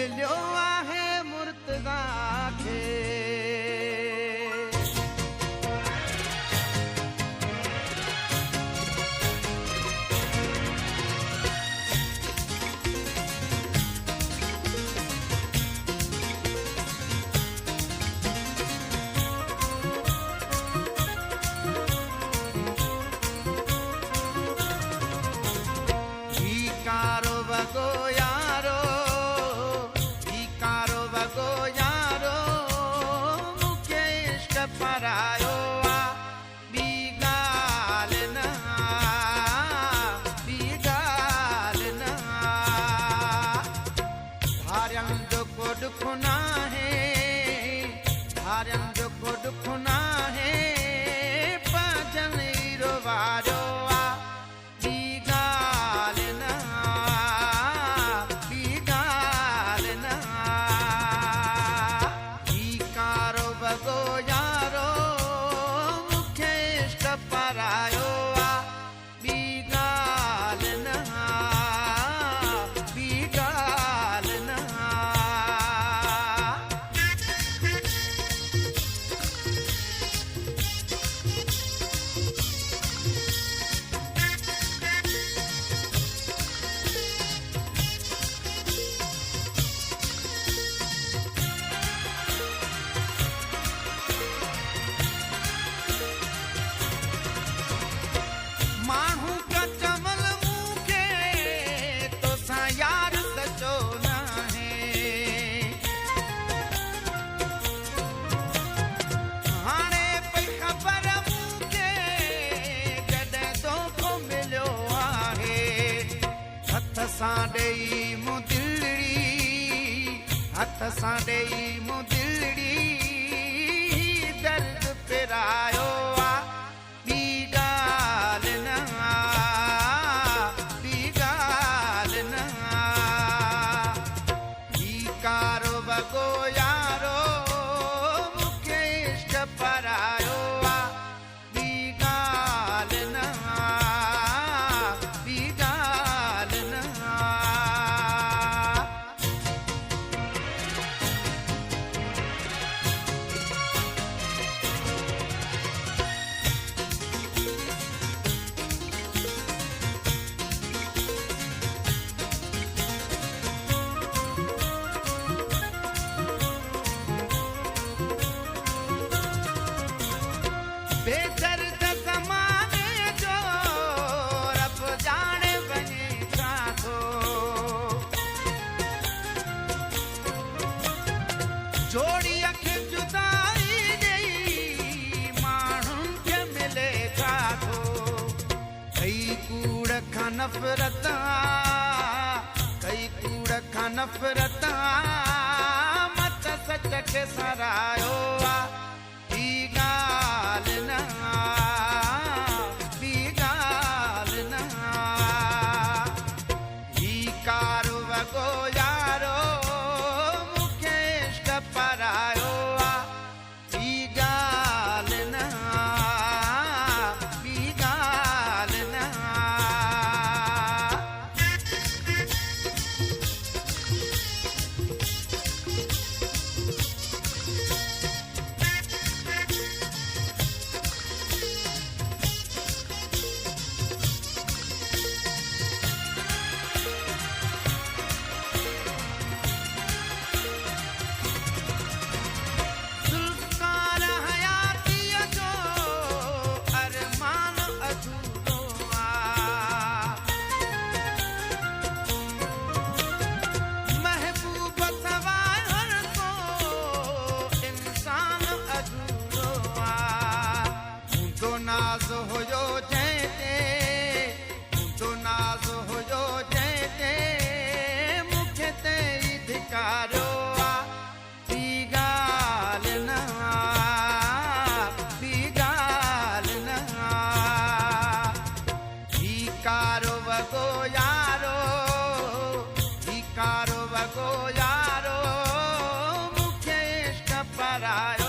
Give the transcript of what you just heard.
मिलियो आहे मुर्तज़ा खे। हथ सां ॾेई मूं दिलड़ी दर्द पिरायो आ। ॿी ॻाल्हि न ॿी ॻाल्हि न ही कारो वॻो यारो मूंखे इश्क परायो आ। ॿी ॻाल्हि न ॿी ॻाल्हि न बेदर्द ज़माने जो रब जाने वञे छा थो। जोड़ीअ खे जुदाई ॾेई माण्हुनि खे मिले छा थो। कई कूड़ खां नफ़रत कई कूड़ खां नफ़रत मत सच खे सरायो आ। Para